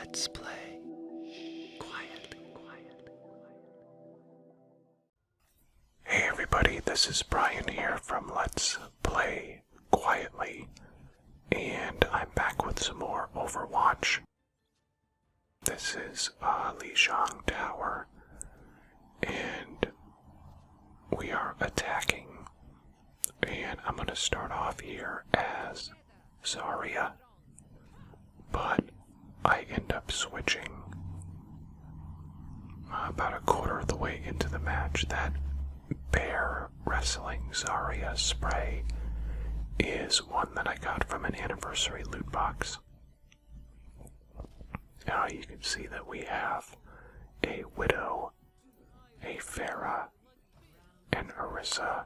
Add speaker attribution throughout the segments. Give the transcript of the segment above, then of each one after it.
Speaker 1: Let's play quietly. Hey everybody, this is Brian here from Let's Play Quietly, and I'm back with some more Overwatch. This is Lijang Tower, and we are attacking, and I'm going to start off here as Zarya, but I end up switching about a quarter of the way into the match. That bear wrestling Zarya spray is one that I got from an anniversary loot box. Now you can see that we have a Widow, a Pharah, an Orisa,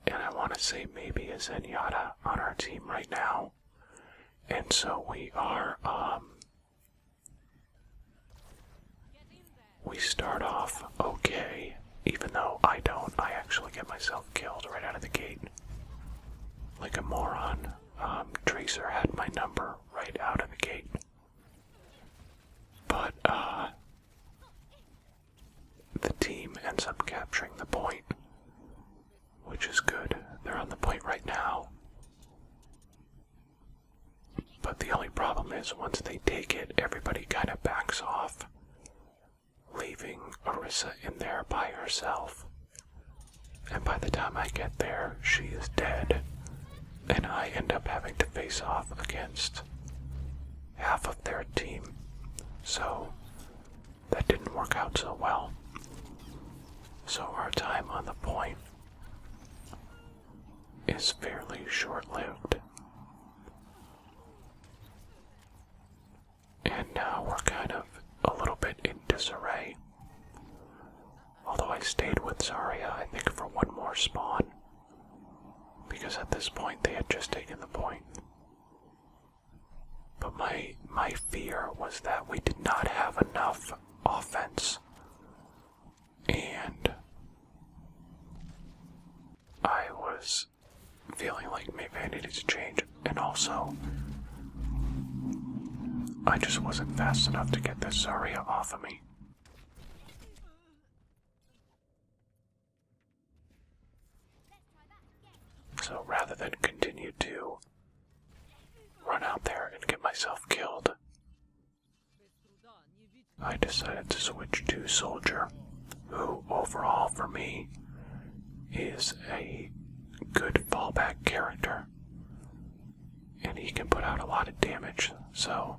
Speaker 1: and I want to say maybe a Zenyatta on our team right now. And so we are, we start off okay, even though I actually get myself killed right out of the gate. Like a moron. Tracer had my number right out of the gate. But, the team ends up capturing the point, which is good. They're on the point right now. But the only problem is once they take it, everybody kind of backs off, leaving Orisa in there by herself. And by the time I get there, she is dead, and I end up having to face off against half of their team. So that didn't work out so well. So our time on the point is fairly short-lived. And now we're kind of a little bit in disarray. Although I stayed with Zarya, I think, for one more spawn. Because at this point they had just taken the point. But my fear was that we did not have enough offense. And I was feeling like maybe I needed to change. And also, I just wasn't fast enough to get this Zarya off of me. So rather than continue to run out there and get myself killed, I decided to switch to Soldier, who overall for me is a good fallback character. And he can put out a lot of damage, so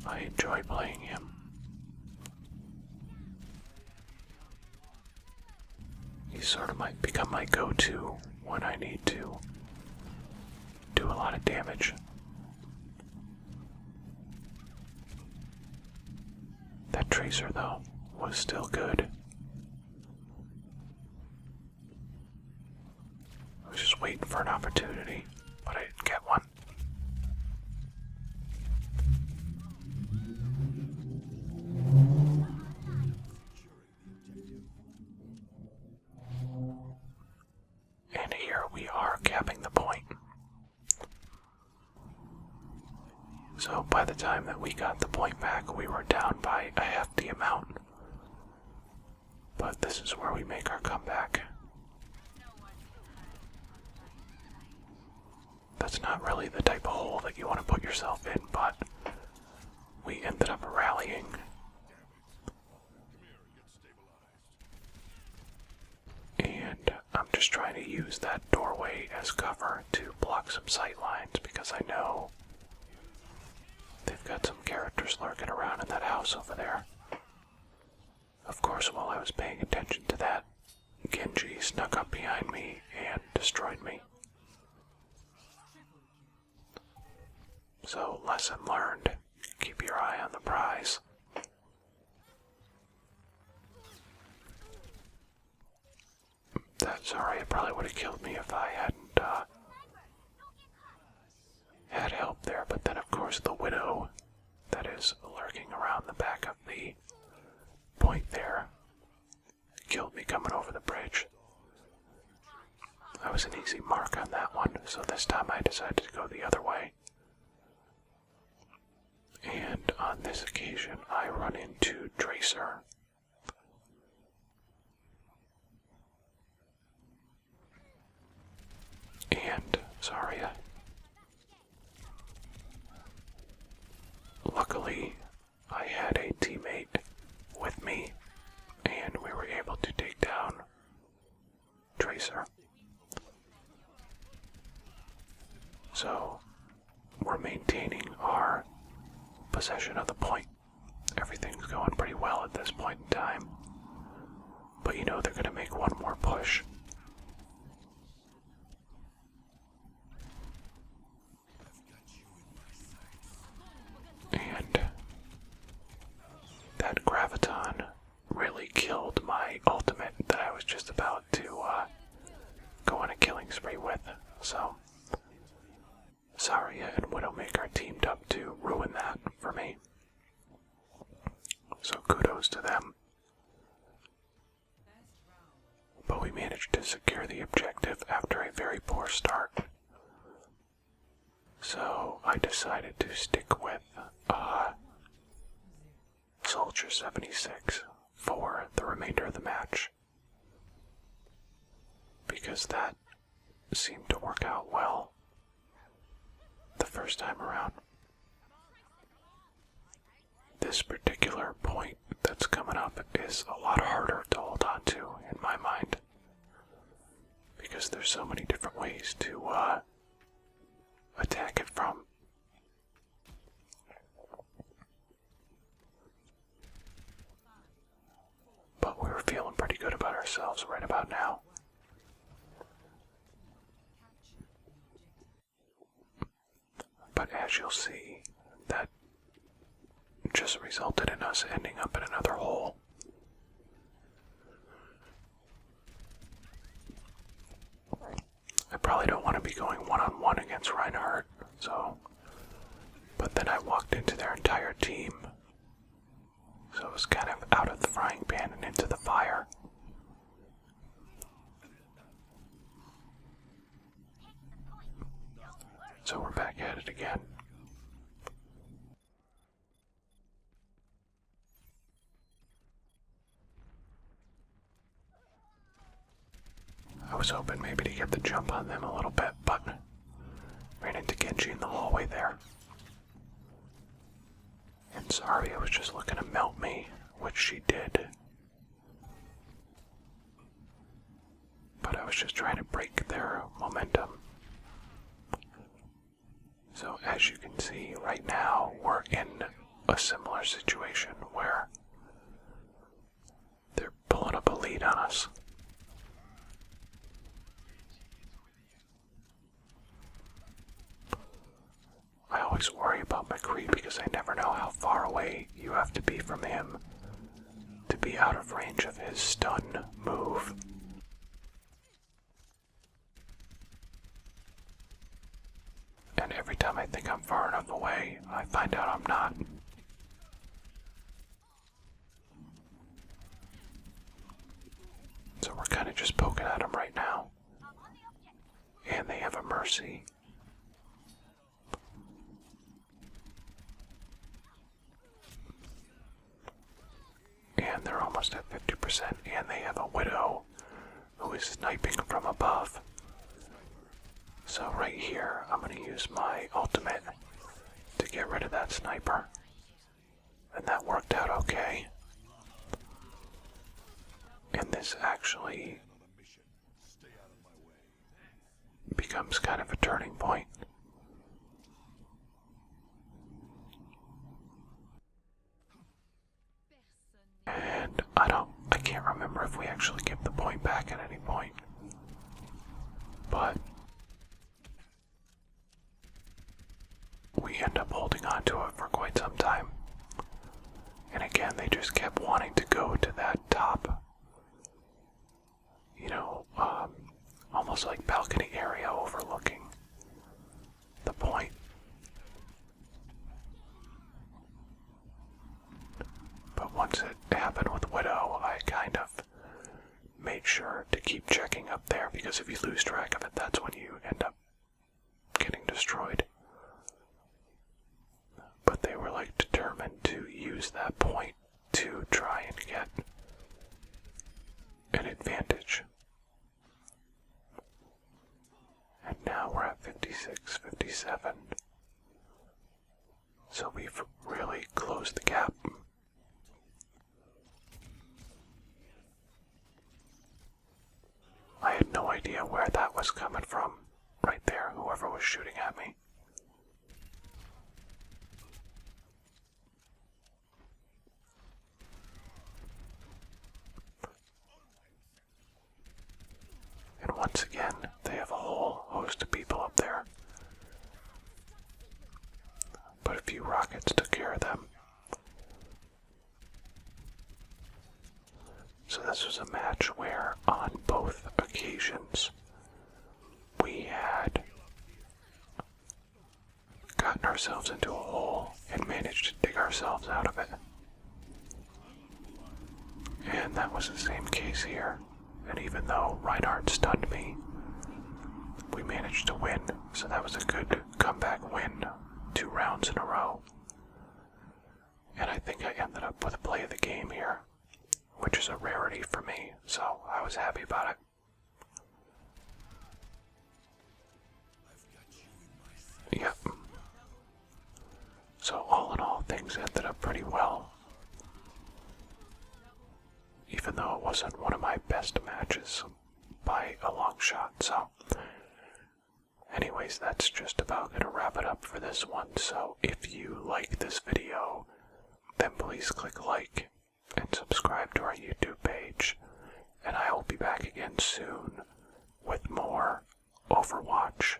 Speaker 1: I enjoy playing him. He sort of might become my go-to when I need to do a lot of damage. That Tracer, though, was still good. I was just waiting for an opportunity, but I didn't get one. And here we are capping the point. So by the time that we got the point back, we were down by a hefty amount. But this is where we make our comeback. That's not really the type of hole that you want to put yourself in, but we ended up rallying. And I'm just trying to use that doorway as cover to block some sight lines, because I know they've got some characters lurking around in that house over there. Of course, while I was paying attention to that, Genji snuck up behind me and destroyed me. So, lesson learned. Keep your eye on the prize. That Zarya probably would have killed me if I hadn't had help there, but then of course the Widow that is lurking around the back of the point there killed me coming over the bridge. I was an easy mark on that one, so this time I decided to go the other way. this occasion, I run into Tracer. And Zarya. Luckily, I had a teammate with me, and we were able to take down Tracer. So, we're maintaining our possession of the point. Everything's going pretty well at this point in time. But you know they're going to make one more push. And that graviton really killed my ultimate that I was just about to go on a killing spree with. So, Zarya and Widowmaker teamed up to ruin that for me. So kudos to them. But we managed to secure the objective after a very poor start. So I decided to stick with Soldier 76 for the remainder of the match, because that seemed to work out well the first time around. This particular point that's coming up is a lot harder to hold on to in my mind, because there's so many different ways to attack it from. But we were feeling pretty good about ourselves right about now. But as you'll see, that just resulted in us ending up in another hole. I probably don't want to be going one-on-one against Reinhardt, so... But then I walked into their entire team, so it was kind of out of the frying pan and into the fire. So we're back at it again. I was hoping maybe to get the jump on them a little bit, but ran into Genji in the hallway there. And Zarya was just looking to melt me, which she did. But I was just trying to break their momentum. So as you can see, right now we're in a similar situation where they're pulling up a lead on us. I always worry about McCree because I never know how far away you have to be from him to be out of range of his stun move. And every time I think I'm far enough away, I find out I'm not. So we're kind of just poking at him right now. And they have a Mercy. And they're almost at 50%, and they have a Widow who is sniping from above. So right here, I'm going to use my ultimate to get rid of that sniper. And that worked out okay. And this actually becomes kind of a turning point. And I can't remember if we actually give the point back at any point. But we end up holding on to it for quite some time. And again, they just kept wanting to go to that top, almost like balcony area overlooking the point. But once it happened with Widow, I kind of made sure to keep checking up there, because if you lose track of it, that's when you end up getting destroyed. But they were like determined to use that point to try and get an advantage. And now we're at 56, 57. So we've really closed the gap. I had no idea where that was coming from. Right there, whoever was shooting at me. And once again, they have a whole host of people up there. But a few rockets took care of them. So this was a match where, on both occasions, we had gotten ourselves into a hole and managed to dig ourselves out of it. And that was the same case here. And even though Reinhardt stunned me, we managed to win. So that was a good comeback win, 2 rounds in a row. And I think I ended up with play of the game here, which is a rarity for me, so I was happy about it. Yep. So all in all, things ended up pretty well. Even though it wasn't one of my best matches by a long shot, so. Anyways, that's just about gonna wrap it up for this one, so if you like this video, then please click like and subscribe to our YouTube page, and I will be back again soon with more Overwatch